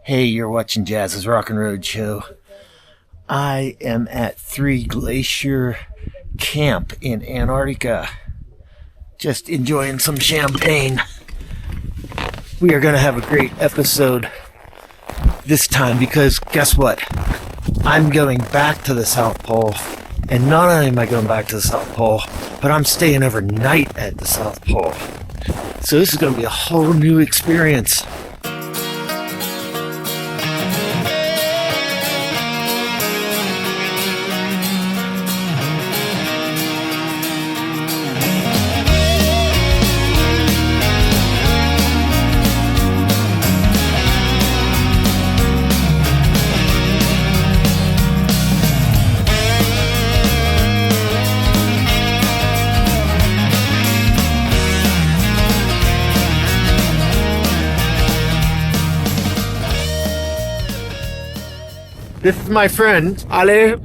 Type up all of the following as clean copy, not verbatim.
Hey, you're watching Jazz's Rockin Roadshow. I am at Three Glacier Camp in Antarctica. Just enjoying some champagne. We are going to have a great episode this time because guess what? I'm going back to the South Pole. And not only am I going back to the South Pole, but I'm staying overnight at the South Pole. So this is going to be a whole new experience. This is my friend, Ali.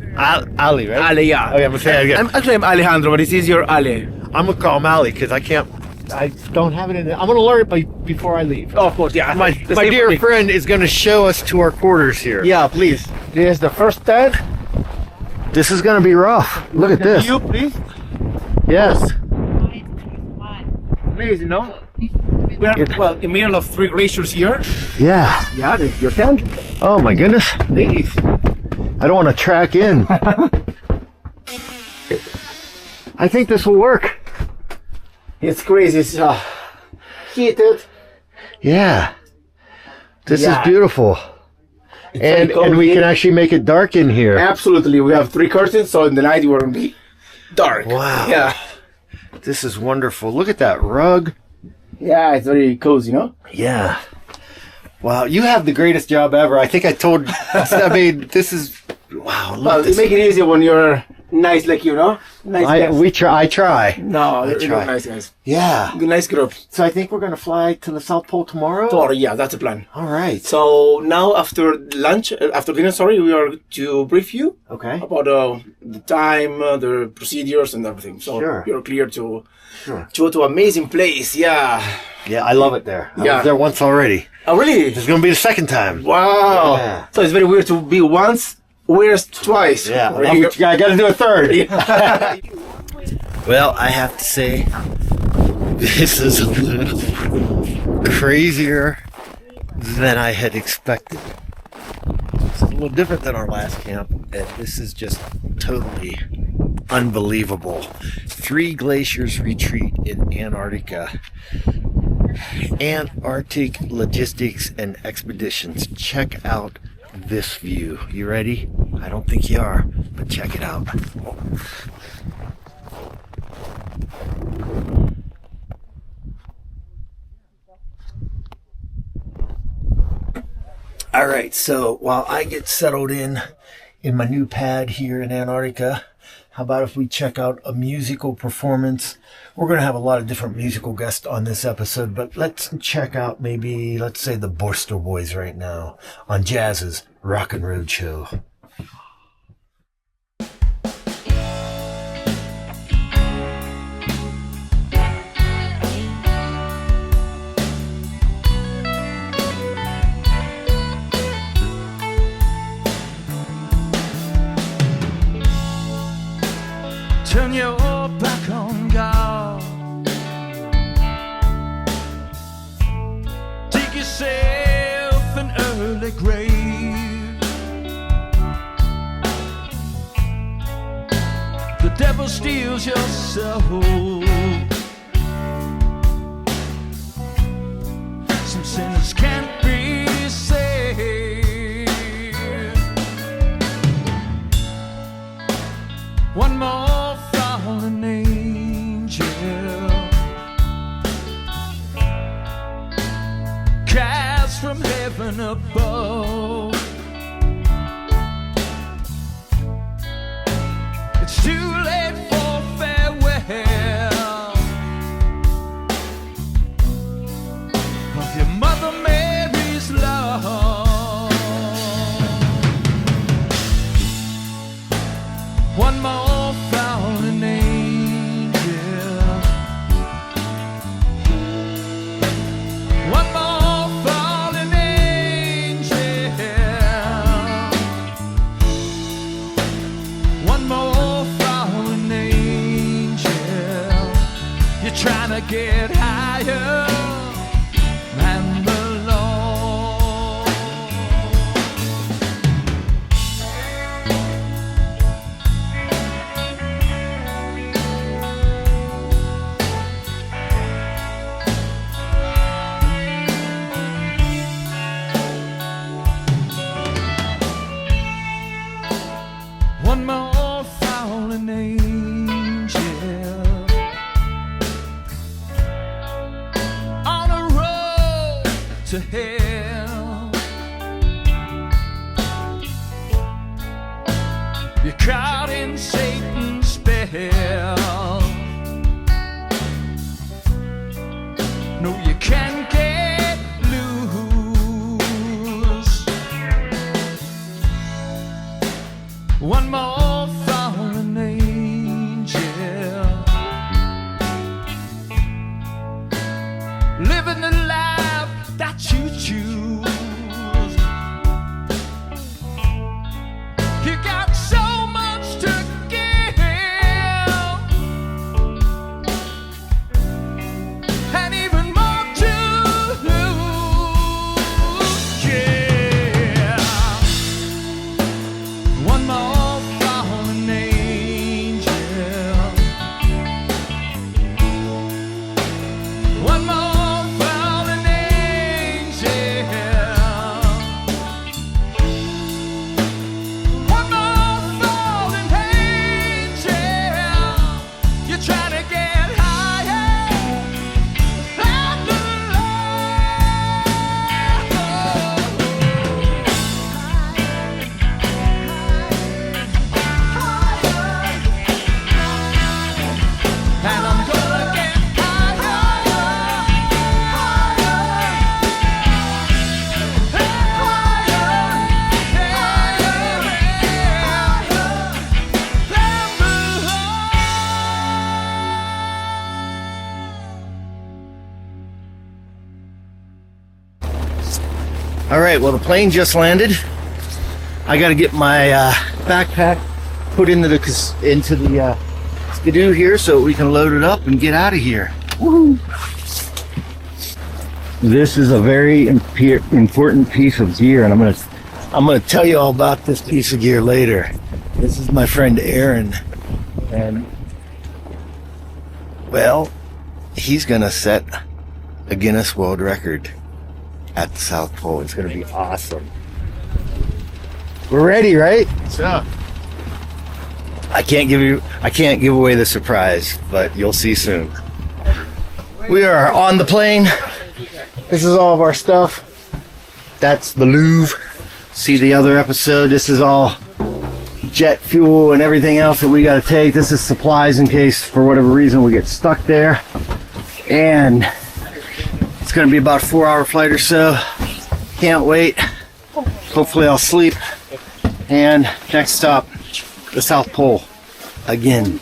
Ali, right? Ali, yeah. Okay, I'm gonna say it again. I'm Alejandro, but this is your Ali. I'm gonna call him Ali because I don't have it in there. I'm gonna learn it before I leave. Oh, of course, yeah. My dear friend is gonna show us to our quarters here. Yeah, please. This is the first tent. This is gonna be rough. Look at this. You, please. Yes. Please, you know. We are, well, in the middle of Three Glaciers here. Yeah. Yeah, this is your tent. Oh my goodness. Please. I don't want to track in. I think this will work. It's crazy. It's heated. Yeah. This is beautiful. And we can actually make it dark in here. Absolutely. We have 3 curtains, so in the night it won't be dark. Wow. Yeah. This is wonderful. Look at that rug. Yeah, it's very cozy, you know? Yeah. Wow, you have the greatest job ever. I think I told. I mean, this is. Wow. Well, you make it easy when you're nice like you, know? Nice guys. I try. No, I try. Nice guys. Yeah. Nice group. So I think we're gonna fly to the South Pole tomorrow. Tomorrow, yeah, that's the plan. All right. So now after dinner, we are to brief you Okay. about the time, the procedures, and everything. So Sure. you're clear to go to amazing place. Yeah. Yeah, I love it there. I was there once already. Oh, really? This is gonna be the second time. Wow. Yeah. So it's very weird to be once, whereas twice. Yeah. Right? I gotta do a third. Yeah. Well, I have to say, this is a little crazier than I had expected. It's a little different than our last camp, and this is just totally unbelievable. Three Glaciers Retreat in Antarctica. Antarctic Logistics and Expeditions. Check out this view. You ready? I don't think you are, but check it out. All right, so while I get settled in my new pad here in Antarctica, how about if we check out a musical performance? We're going to have a lot of different musical guests on this episode, but let's check out maybe, let's say, the Borstal Boys right now on Jazz's Rockin Roadshow. Turn your back on God. Dig yourself an early grave. The devil steals your soul. Some sinners can't be saved. One more fallen angel cast from heaven above. It's too late for farewell of your Mother Mary's love. One more fallen angel. One more fallen angel. caught in Satan's spell. No, you can't get loose. One more fallen angel, living the life that you choose. You got so much to give, and even more to lose. Yeah, one more fallen angel, one more fallen angel, one more fallen angel. You're trying to get higher than the and I'm gonna get All right, well, the plane just landed. I got to get my backpack put into the skidoo here so we can load it up and get out of here. Woo! This is a very important piece of gear, and I'm gonna tell you all about this piece of gear later. This is my friend Aaron, and well, he's gonna set a Guinness World Record at the South Pole. It's gonna be awesome. We're ready, right? Yeah. I can't give away the surprise, but you'll see soon. We are on the plane. This is all of our stuff. That's the Louvre. See the other episode. This is all jet fuel and everything else that we got to take. This is supplies in case for whatever reason we get stuck there. And it's going to be about a 4-hour flight or so. Can't wait. Hopefully I'll sleep. And next stop, the South Pole again.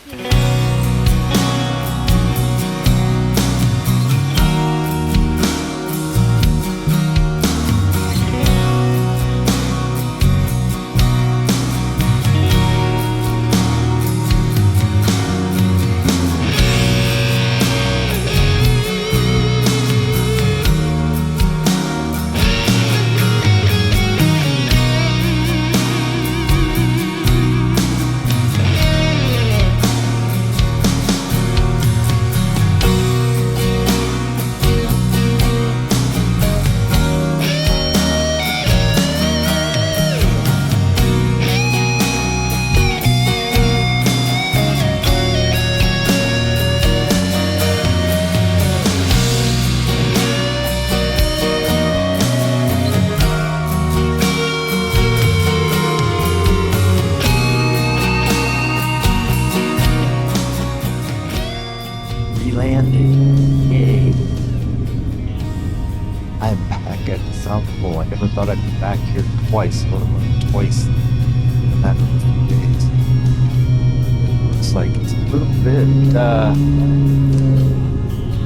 I never thought I'd be back here twice, let alone twice in a matter of 2 days. Looks like it's a little bit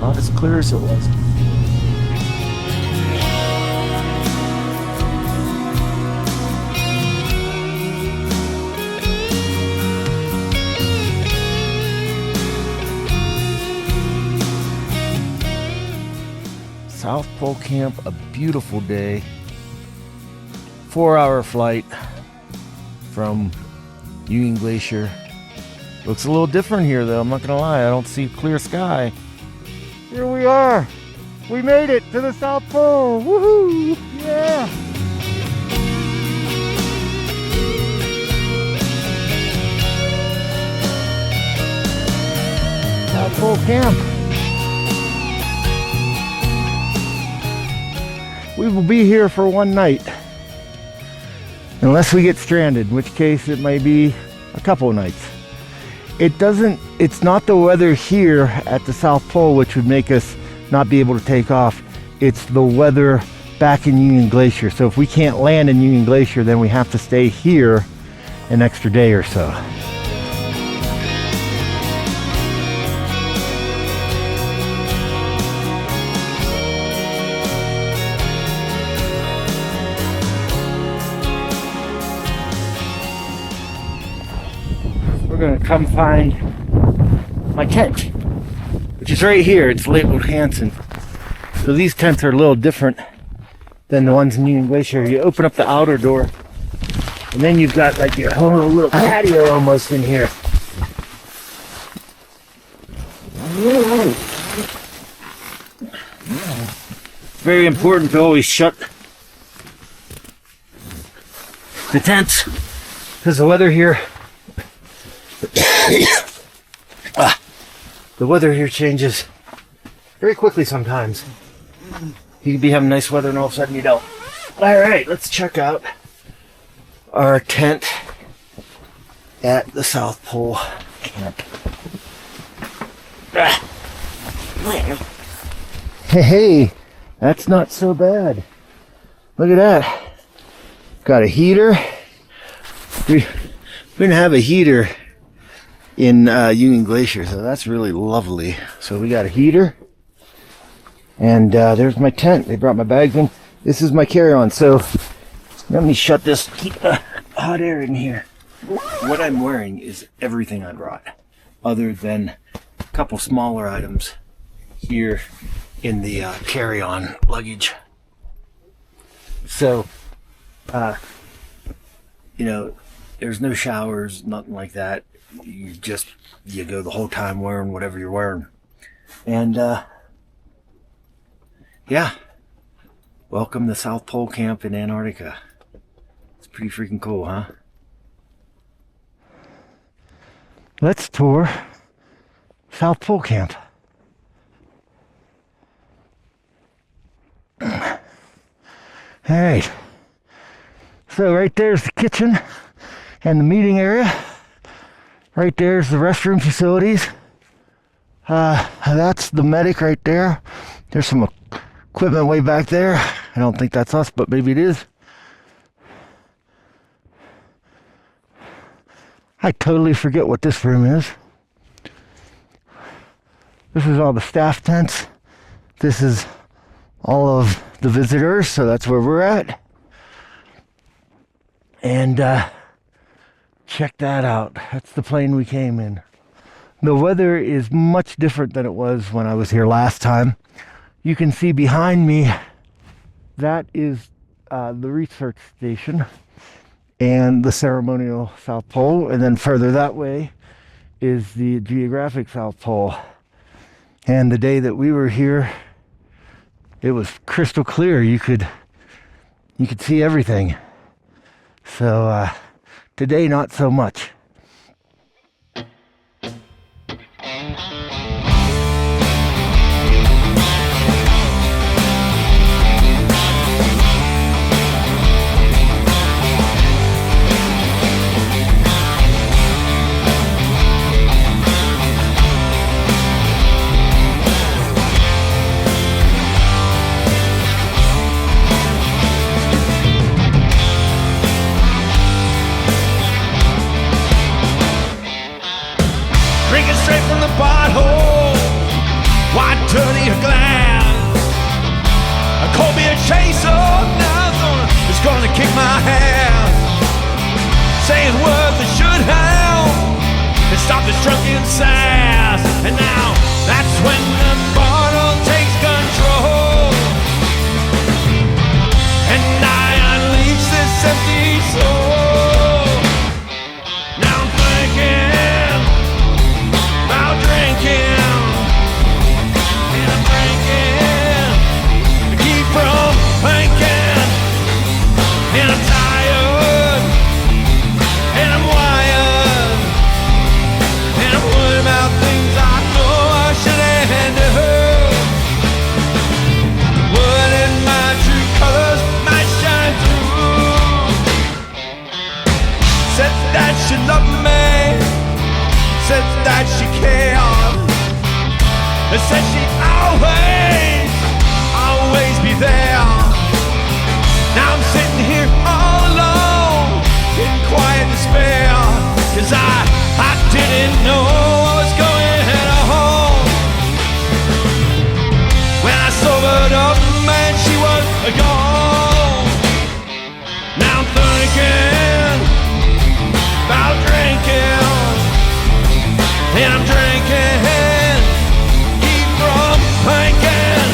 not as clear as it was. South Pole Camp, a beautiful day. 4-hour flight from Union Glacier. Looks a little different here though, I'm not gonna lie. I don't see clear sky. Here we are. We made it to the South Pole. Woohoo! Yeah! South Pole Camp. We will be here for one night, unless we get stranded, in which case it may be a couple of nights. It's not the weather here at the South Pole which would make us not be able to take off. It's the weather back in Union Glacier. So if we can't land in Union Glacier, then we have to stay here an extra day or so. We're gonna come find my tent, which is right here. It's labeled Hansen. So these tents are a little different than the ones in Union Glacier. You open up the outer door, and then you've got like your whole little patio almost in here. It's very important to always shut the tents because the weather here the weather here changes very quickly sometimes. You can be having nice weather and all of a sudden you don't. Alright, let's check out our tent at the South Pole Camp. Hey, that's not so bad. Look at that. Got a heater. We didn't have a heater in Union Glacier, so that's really lovely. So we got a heater, and there's my tent. They brought my bags in. This is my carry-on, so let me shut this, keep the hot air in here. What I'm wearing is everything I brought, other than a couple smaller items here in the carry-on luggage. So, you know, there's no showers, nothing like that. You go the whole time wearing whatever you're wearing. And yeah, welcome to South Pole Camp in Antarctica. It's pretty freaking cool, huh? Let's tour South Pole Camp. All right, so right there's the kitchen and the meeting area. Right there's the restroom facilities. That's the medic right there. There's some equipment way back there. I don't think that's us, but maybe it is. I totally forget what this room is. This is all the staff tents. This is all of the visitors, so that's where we're at. And check that out. That's the plane we came in. The weather is much different than it was when I was here last time. You can see behind me, that is the research station and the ceremonial South Pole. And then further that way is the geographic South Pole. And the day that we were here, it was crystal clear. You could see everything. So today, not so much. Drinking straight from the bottle, white dirty glass. A cold beer chaser, nothing is gonna kick my ass. Saying words I should have, and stop this drunken sass. And now that's when the bottle takes control, and I unleash this empty soul. Now I'm thinking about drinking, and I'm drinking to keep from thinking. And I'm tired, and I'm wired, and I'm worried about that she cared. And said she'd always, always be there. Now I'm sitting here all alone in quiet despair, 'cause I didn't know what was going on. When I sobered up, man, she was gone. Now I'm thinking about drinking, and I'm drinking, keep from thinking,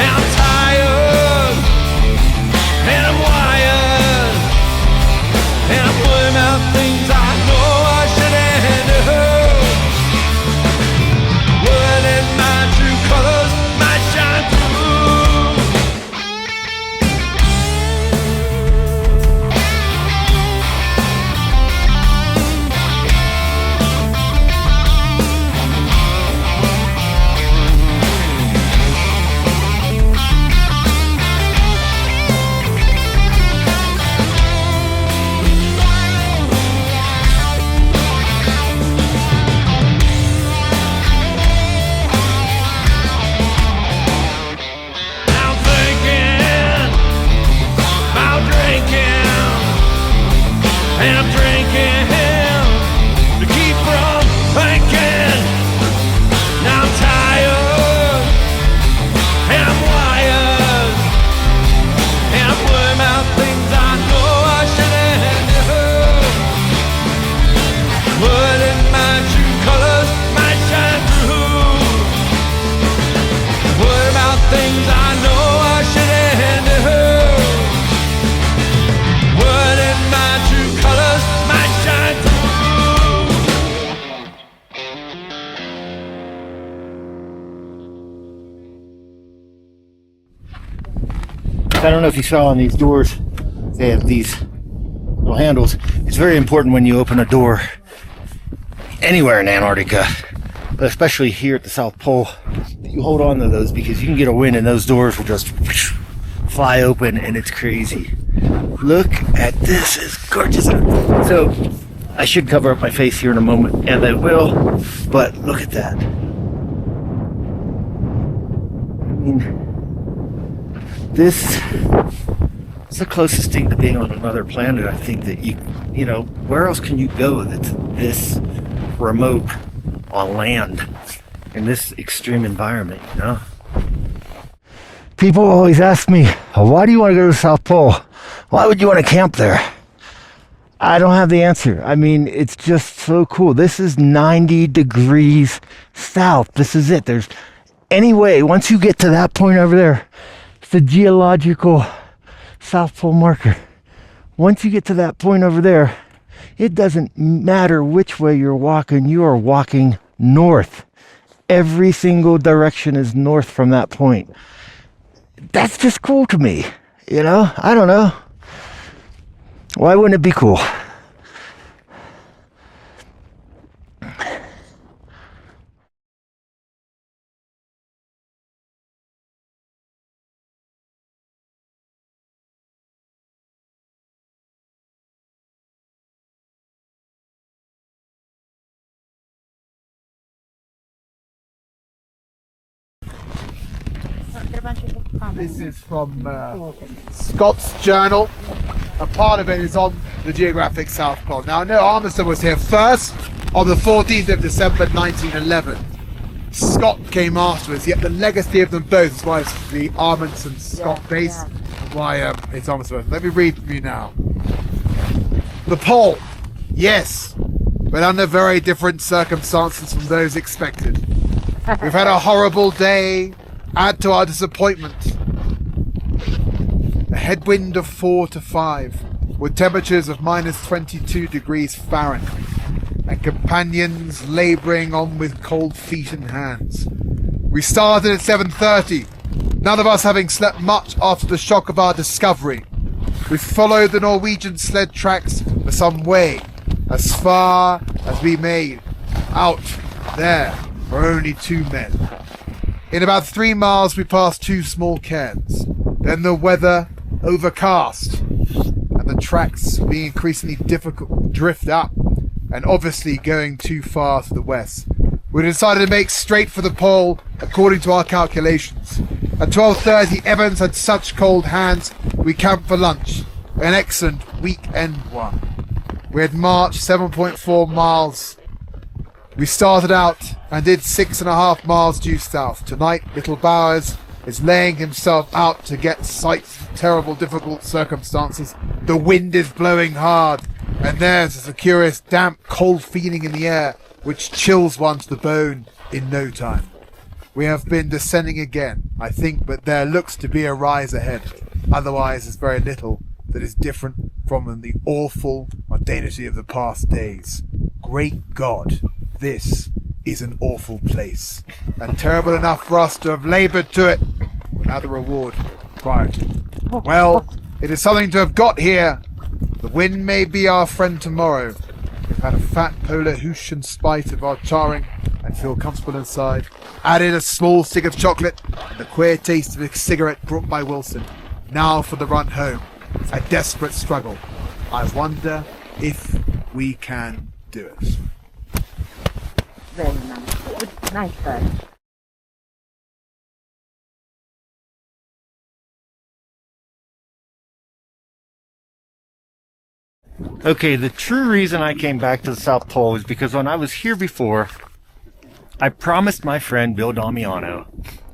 and I'm tired, and I'm wired, and I'm putting out things I know I shouldn't do. Wouldn't my true colors might shine through. I'm thinking about drinking, and I'm drinking to keep from thinking. Now I'm tired, and I'm wired, and I'm putting out things I know I shouldn't do. Wouldn't my true colors might shine through. What about things I know I shouldn't do? Wouldn't my true colors might shine through. I don't know if you saw on these doors, they have these little handles. It's very important when you open a door anywhere in Antarctica, but especially here at the South Pole, that you hold on to those, because you can get a wind and those doors will just fly open, and it's crazy. Look at this, it's gorgeous. So I should cover up my face here in a moment, and I will, but look at that. I mean, this is the closest thing to being on another planet, I think, that you know, where else can you go that's this remote on land in this extreme environment, you know? People always ask me, why do you want to go to the South Pole? Why would you want to camp there? I don't have the answer. I mean, it's just so cool. This is 90 degrees south. This is it. There's anyway, once you get to that point over there, it's the geological South Pole marker. Once you get to that point over there, it doesn't matter which way you're walking, you are walking north. Every single direction is north from that point. That's just cool to me, you know? I don't know. Why wouldn't it be cool? This is from Scott's journal. A part of it is on the geographic South Pole. Now, I know Armstrong was here first on the 14th of December 1911. Scott came afterwards, yet the legacy of them both is why it's the Amundsen Scott base, why it's Armstrong. Let me read for you now. The pole, yes, but under very different circumstances from those expected. We've had a horrible day. Add to our disappointment a headwind of 4 to 5 with temperatures of minus 22 degrees Fahrenheit and companions labouring on with cold feet and hands. We started at 7:30, none of us having slept much after the shock of our discovery. We followed the Norwegian sled tracks for some way, as far as we made out there were only 2 men. In about 3 miles we passed 2 small cairns. Then the weather overcast, and the tracks being increasingly difficult to drift up and obviously going too far to the west. We decided to make straight for the pole according to our calculations. At 12:30, Evans had such cold hands, we camped for lunch. An excellent weekend one. We had marched 7.4 miles. We started out and did 6.5 miles due south. Tonight, little Bowers is laying himself out to get sights of terrible, difficult circumstances. The wind is blowing hard, and there's a curious, damp, cold feeling in the air, which chills one to the bone in no time. We have been descending again, I think, but there looks to be a rise ahead. Otherwise, there's very little that is different from the awful mundanity of the past days. Great God, this is an awful place, and terrible enough for us to have laboured to it without a reward prior to. Well, it is something to have got here. The wind may be our friend tomorrow. We've had a fat polar hoosh in spite of our charring and feel comfortable inside. Added a small stick of chocolate and the queer taste of a cigarette brought by Wilson. Now for the run home. A desperate struggle. I wonder if we can do it. Very nice. Good night, bud. Okay, the true reason I came back to the South Pole is because when I was here before, I promised my friend Bill Damiano,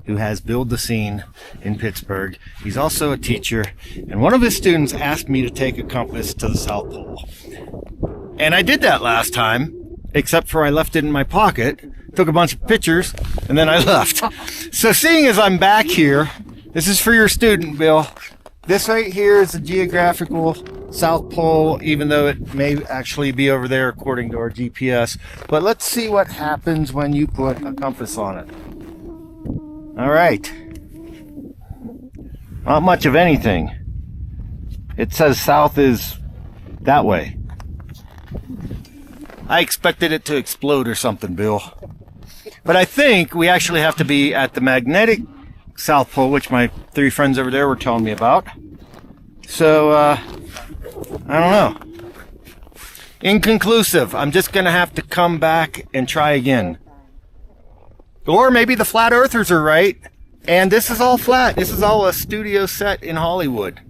who has Build the Scene in Pittsburgh. He's also a teacher, and one of his students asked me to take a compass to the South Pole. And I did that last time, except for I left it in my pocket, took a bunch of pictures, and then I left. So seeing as I'm back here, this is for your student, Bill. This right here is the geographical South Pole, even though it may actually be over there according to our GPS. But let's see what happens when you put a compass on it. All right. Not much of anything. It says south is that way. I expected it to explode or something, Bill. But I think we actually have to be at the magnetic South Pole, which my three friends over there were telling me about. So, I don't know. Inconclusive. I'm just going to have to come back and try again. Or maybe the flat earthers are right, and this is all flat. This is all a studio set in Hollywood.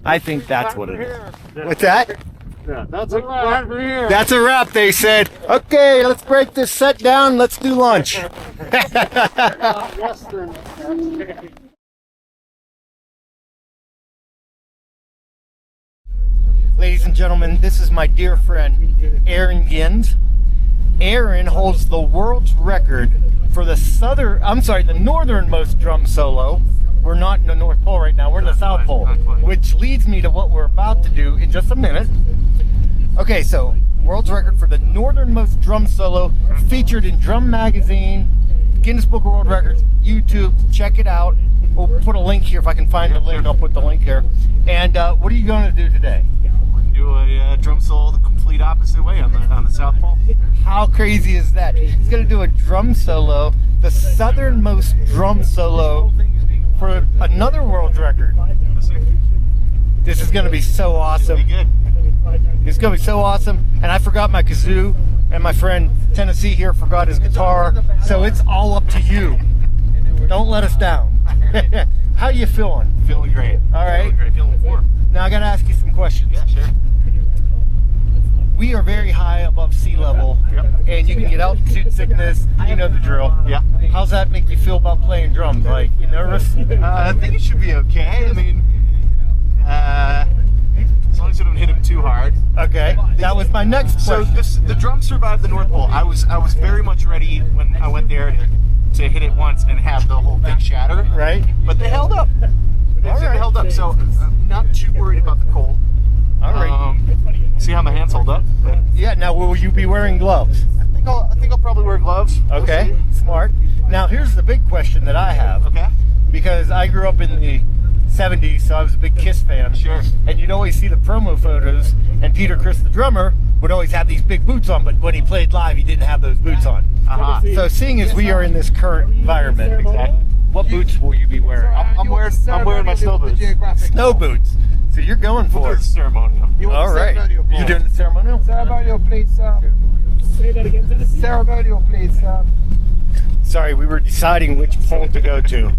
I think that's what it is. What's that? Yeah, that's a wrap for here. That's a wrap, they said. Okay, let's break this set down. Let's do lunch. Ladies and gentlemen, this is my dear friend, Aaron Gins. Aaron holds the world's record for the northernmost drum solo. We're not in the North Pole right now, we're in the South Pole, which leads me to what we're about to do in just a minute. Okay, so world's record for the northernmost drum solo, featured in Drum Magazine, Guinness Book of World Records, YouTube. Check it out. We'll put a link here if I can find the link. I'll put the link here. And what are you going to do today? Do a drum solo the complete opposite way on the South Pole. How crazy is that? He's going to do a drum solo, the southernmost drum solo for another world record. This is going to be so awesome. It's going to be so awesome. And I forgot my kazoo, and my friend Tennessee here forgot his guitar. So it's all up to you. Don't let us down. How you feeling? Feeling great. All right. Feeling great. Feeling warm. Now I got to ask you some questions. Yeah, sure. We are very high above sea level, and you can get altitude sickness. You know the drill. Yeah. How's that make you feel about playing drums? Like, you nervous? I think it should be okay. I mean, as long as you don't hit him too hard. Okay. That was my next question. So the drums survived the North Pole. I was very much ready when I went there to hit it once and have the whole thing shatter. Right. But they held up. They held up. So I'm not too worried about the cold. All right. See how my hands hold up. But Yeah. Now, will you be wearing gloves? I think I'll probably wear gloves. We'll Okay. see. Smart. Now, here's the big question that I have. Okay. Because I grew up in the 70s, so I was a big Kiss fan. Sure. And you'd always see the promo photos, and Peter Criss, the drummer, would always have these big boots on, but when he played live, he didn't have those boots on. Uh-huh. So seeing as we are in this current environment, what boots will you be wearing? I'm wearing my snow boots. Snow boots. So you're going We'll for do it. the ceremonial. You want All the right. ceremonial You pole? doing the ceremonial? Ceremonial, please, sir. Say that again. Ceremonial, please, sir. Sorry, we were deciding which pole to go to.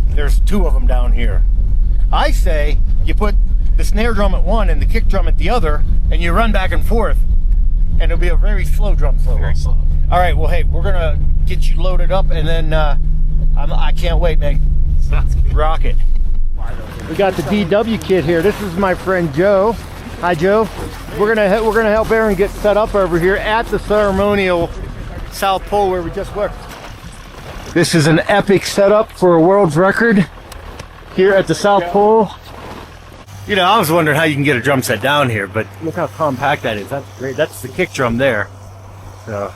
There's two of them down here. I say you put the snare drum at one and the kick drum at the other, and you run back and forth, and it'll be a very slow drum solo. Very slow. All right, well, hey, we're gonna get you loaded up, and then I can't wait, man. Sounds good. Rock it. We got the DW kid here. This is my friend Joe. Hi, Joe. We're gonna help Aaron get set up over here at the ceremonial South Pole where we just were. This is an epic setup for a world's record here at the South Pole. You know, I was wondering how you can get a drum set down here, but look how compact that is. That's great. That's the kick drum there. So.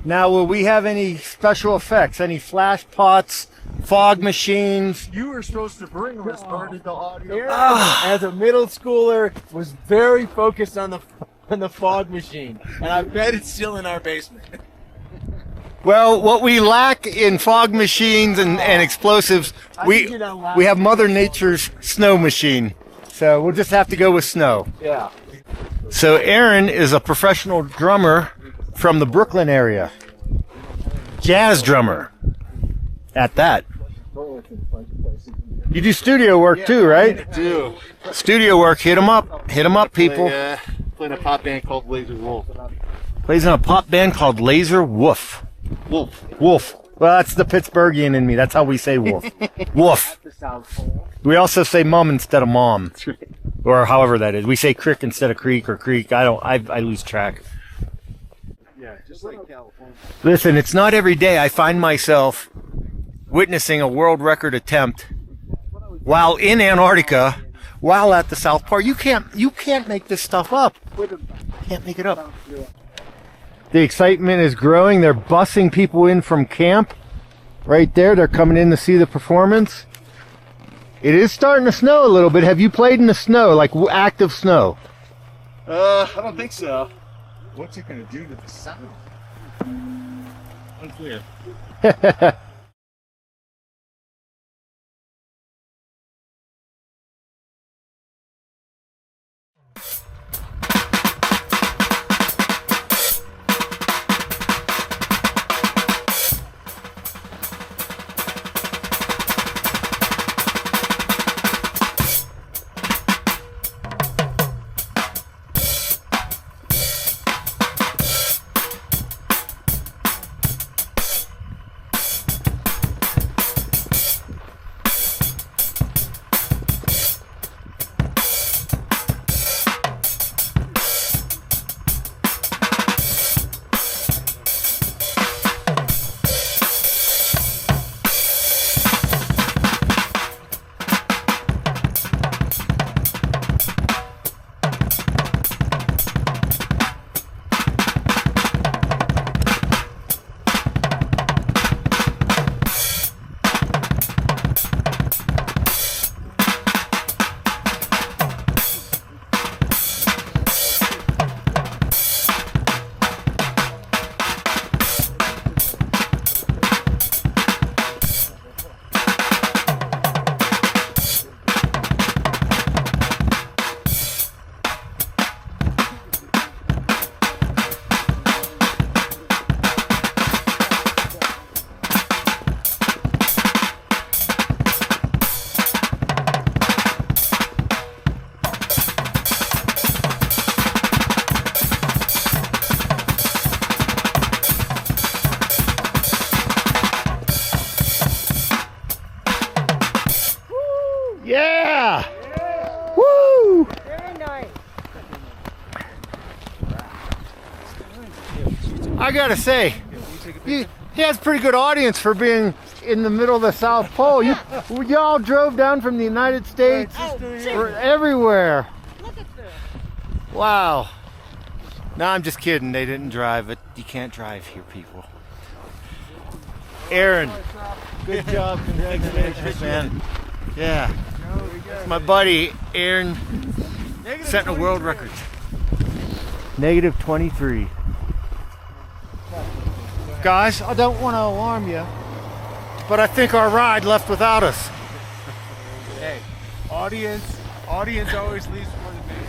Now, will we have any special effects? Any flash pots, fog machines? You were supposed to bring this part of the audio. As a middle schooler, was very focused on the fog machine, and I bet it's still in our basement. Well, what we lack in fog machines and explosives, we have Mother Nature's snow machine. So we'll just have to go with snow. Yeah. So Aaron is a professional drummer from the Brooklyn area. Jazz drummer. At that. You do studio work too, right? I do. Studio work, hit 'em up. Hit 'em up, people. Playing a pop band called Laser Wolf. Plays in a pop band called Laser Wolf. Wolf. Wolf. Well, that's the Pittsburghian in me. That's how we say wolf. Wolf. We also say mum instead of mom. Or however that is. We say crick instead of creek or creek. I lose track. Yeah, just like California. Listen, it's not every day I find myself witnessing a world record attempt while in Antarctica, while at the South Pole. You can't make this stuff up. Can't make it up. The excitement is growing. They're bussing people in from camp. Right there, they're coming in to see the performance. It is starting to snow a little bit. Have you played in the snow, like active snow? I don't think so. What's it gonna do to the sound? Unclear. Yeah! Woo! Very nice. I gotta say, he has a pretty good audience for being in the middle of the South Pole. Y'all drove down from the United States, or everywhere. Look at this. Wow. No, I'm just kidding. They didn't drive it. You can't drive here, people. Aaron, good job. Congratulations, man. Yeah. It's my buddy, Aaron, setting a world record. Negative 23. Guys, I don't want to alarm you, but I think our ride left without us. Audience always leaves before the main.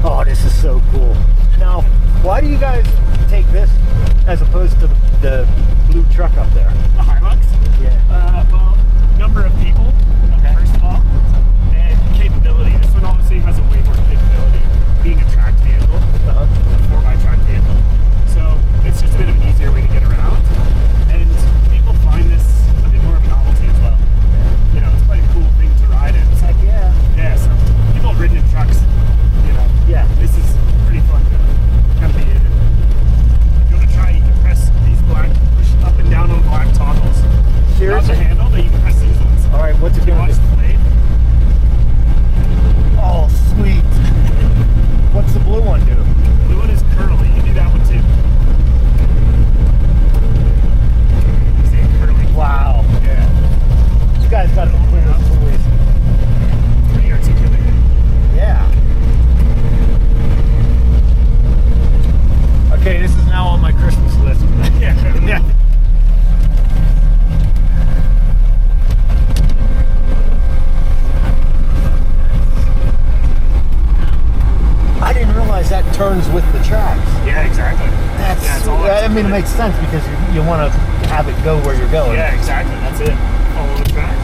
Oh, this is so cool. Now, why do you guys take this as opposed to the blue truck up there? The Hilux? Yeah. Well, number of people, first of all, and capability. This one obviously has a way more capability, being a tracked vehicle, a 4x track vehicle. So it's just a bit of an easier way to get around. And people find this a bit more of a novelty as well. You know, it's quite a cool thing to ride in. It's like, yeah. Yeah, so people have ridden in trucks, you know. Yeah. This is pretty fun to kind of be in. If you want to try, you can press these push up and down on black toggles. Not the Seriously? handle, but you can press these ones. All right, what's it You doing? watch the blade. Oh, sweet. What's the blue one do? The blue one is curly. You can do that one too. See it curly? Wow. Yeah. You guys got some weird toys. Pretty articulated. Yeah. Okay, this is now on my Christmas list. Yeah. Yeah. I didn't realize that turns with the tracks. Yeah, exactly. That's, yeah, it's all I mean, it makes sense because you want to have it go where you're going. Yeah, exactly. That's it. Follow the track.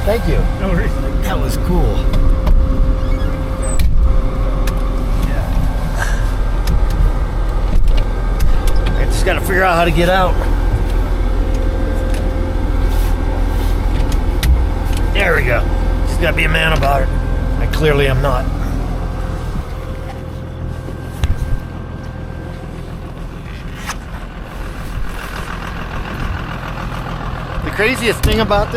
Thank you. No worries. That was cool. I just got to figure out how to get out. There we go. Just got to be a man about it. I clearly am not. The craziest thing about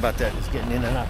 this is getting in and out.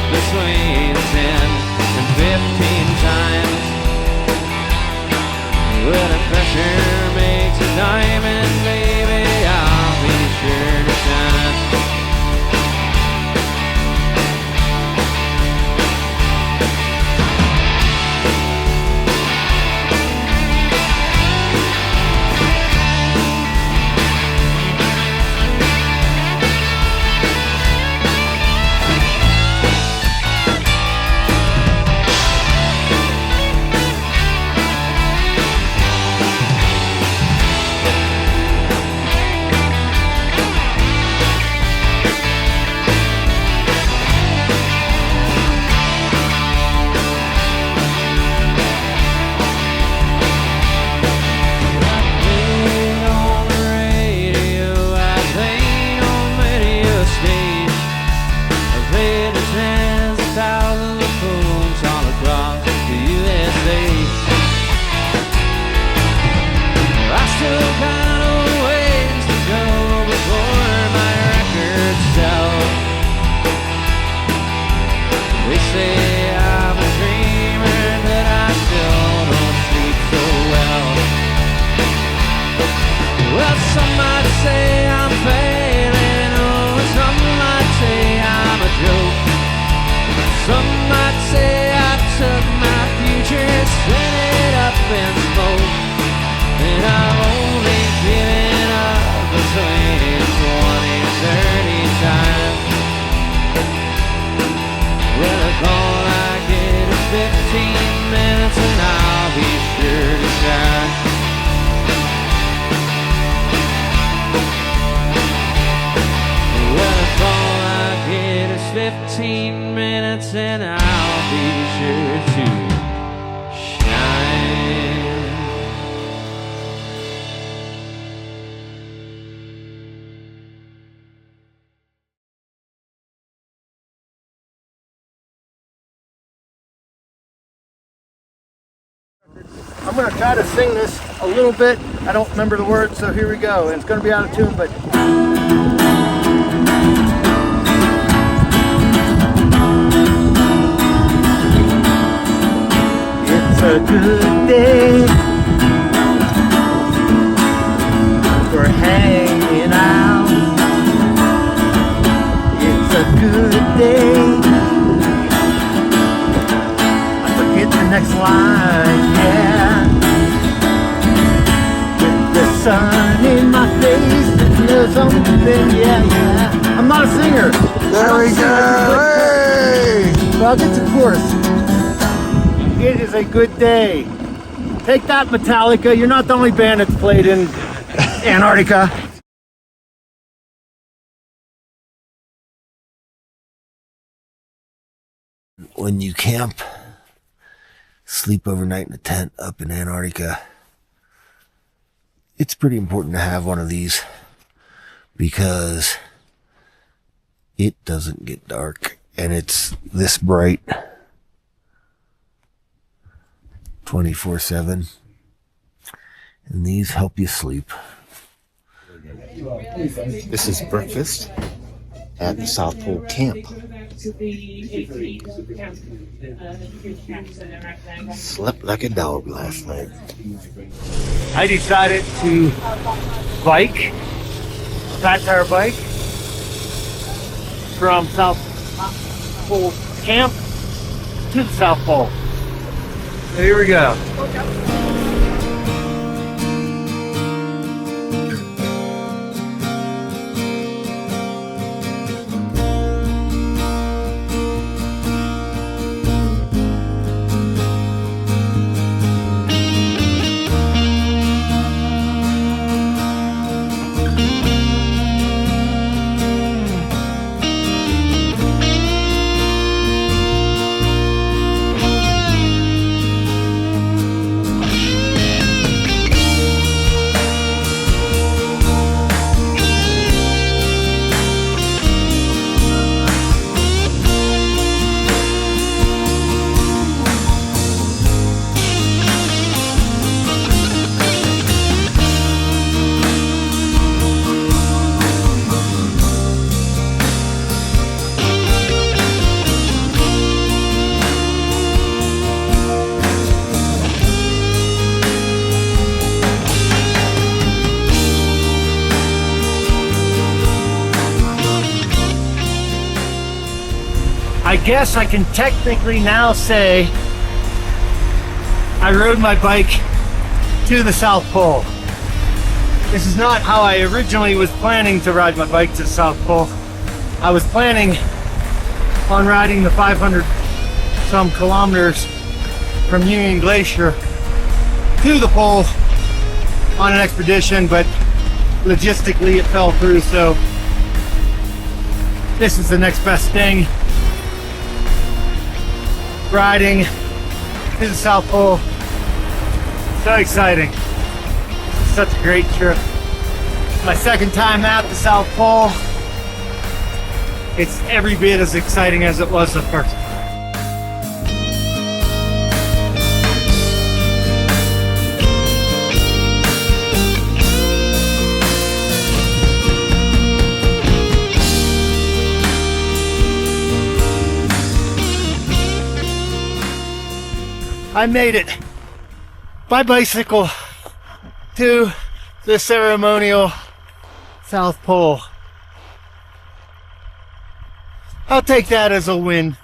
Between 10 and 15 times been smoke, and I've only given up between 20 and 30 times. Well, if all I get is 15 minutes, and I'll be sure to shine. Well, if all I get is 15 minutes, and I'll be sure to shine. I'm going to try to sing this a little bit. I don't remember the words, so here we go. And it's going to be out of tune, but... It's a good day for hanging out. It's a good day. Hit the next line, yeah. With the sun in my face, there's something, yeah. I'm not a singer. There we go. Hey! But I'll get to the chorus. It is a good day. Take that, Metallica. You're not the only band that's played in Antarctica. When you camp, sleep overnight in a tent up in Antarctica, it's pretty important to have one of these because it doesn't get dark and it's this bright 24/7, and these help you sleep. This is breakfast at the South Pole Camp. Slept like a dog last night. I decided to bike, fat tire bike, from South Pole Camp to the South Pole. So here we go. I guess I can technically now say I rode my bike to the South Pole. This is not how I originally was planning to ride my bike to the South Pole. I was planning on riding the 500 some kilometers from Union Glacier to the pole on an expedition, but logistically it fell through, so this is the next best thing. Riding to the South Pole. So exciting. It's such a great trip. My second time at the South Pole. It's every bit as exciting as it was the first. I made it by bicycle to the ceremonial South Pole. I'll take that as a win.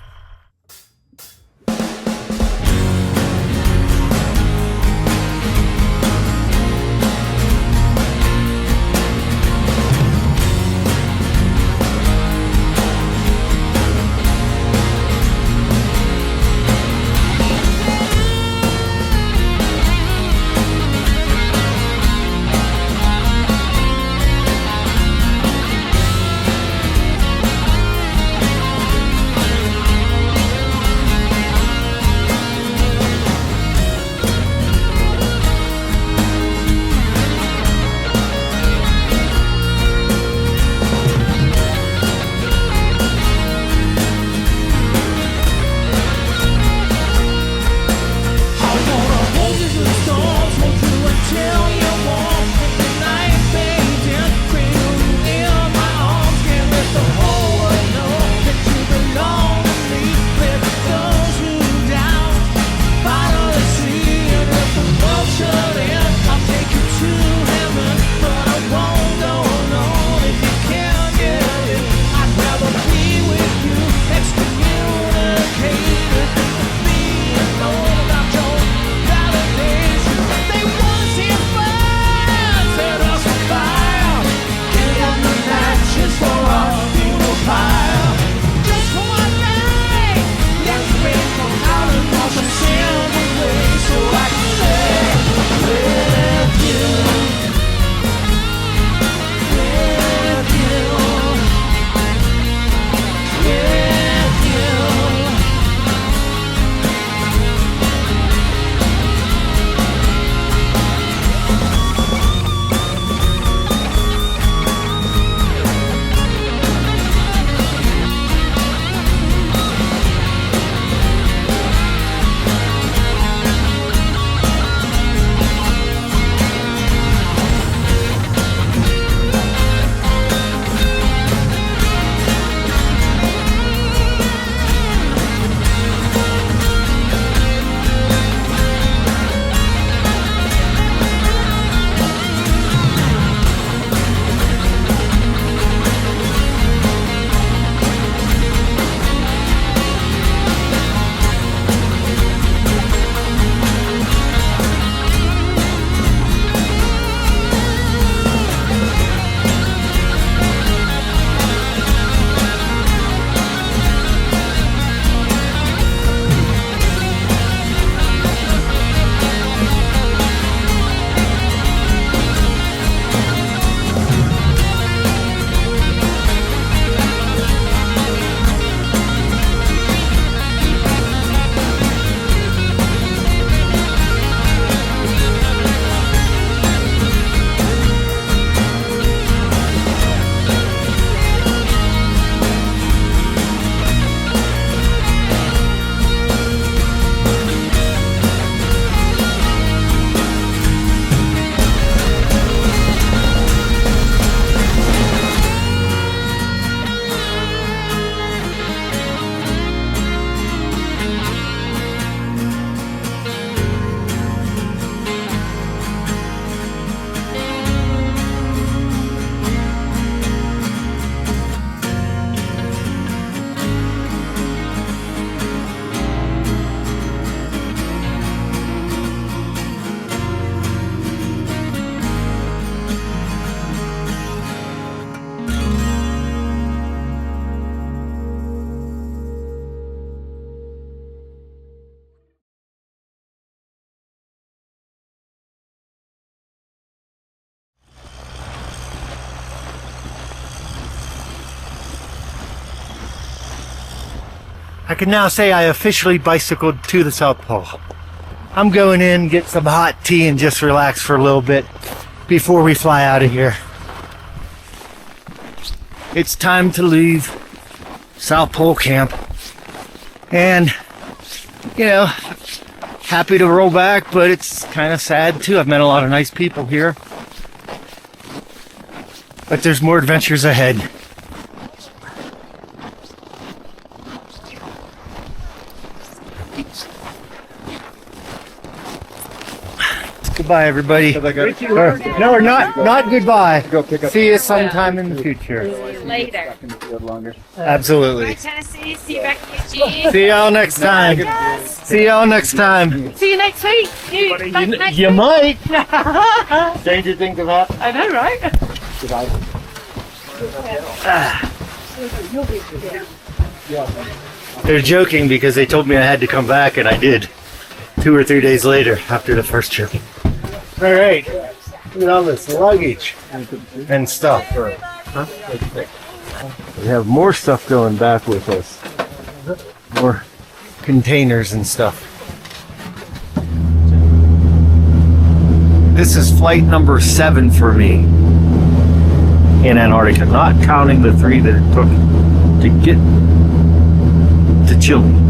I can now say I officially bicycled to the South Pole. I'm going in, get some hot tea, and just relax for a little bit before we fly out of here. It's time to leave South Pole Camp. And, you know, happy to roll back, but it's kind of sad too. I've met a lot of nice people here. But there's more adventures ahead. Goodbye, everybody. No, not goodbye. See you sometime in the future. Later. Absolutely. Tennessee, see you back in Eugene. See y'all next time. See y'all next time. See you next week. You might. Stranger things have happened. I know, right? They're joking because they told me I had to come back, and I did. 2 or 3 days later, after the first trip. All right, look at all this luggage and stuff. We have more stuff going back with us. More containers and stuff. This is flight number 7 for me in Antarctica, not counting the 3 that it took to get to Chile.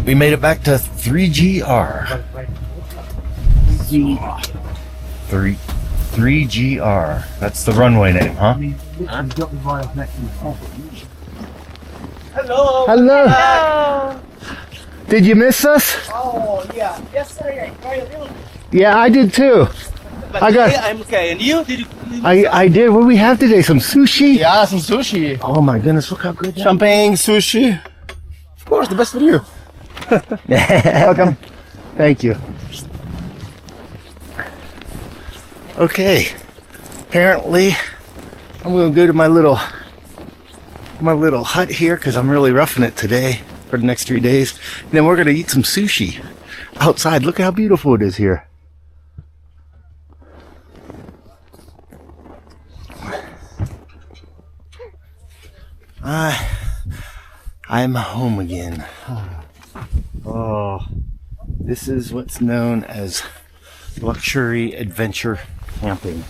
We made it back to 3GR. 3GR. That's the runway name, huh? Hello. Hello. Did you miss us? Oh yeah. Yes sir. How are you doing? Yeah, I did too. I'm okay. And you? Did you? I did. What do we have today? Some sushi? Yeah, some sushi. Oh my goodness, look how good that is. Champagne, sushi. Of course, the best for you. Welcome. Thank you. Okay. Apparently, I'm gonna go to my little hut here because I'm really roughing it today for the next 3 days. And then we're gonna eat some sushi outside. Look at how beautiful it is here. I'm home again. Oh, this is what's known as luxury adventure camping.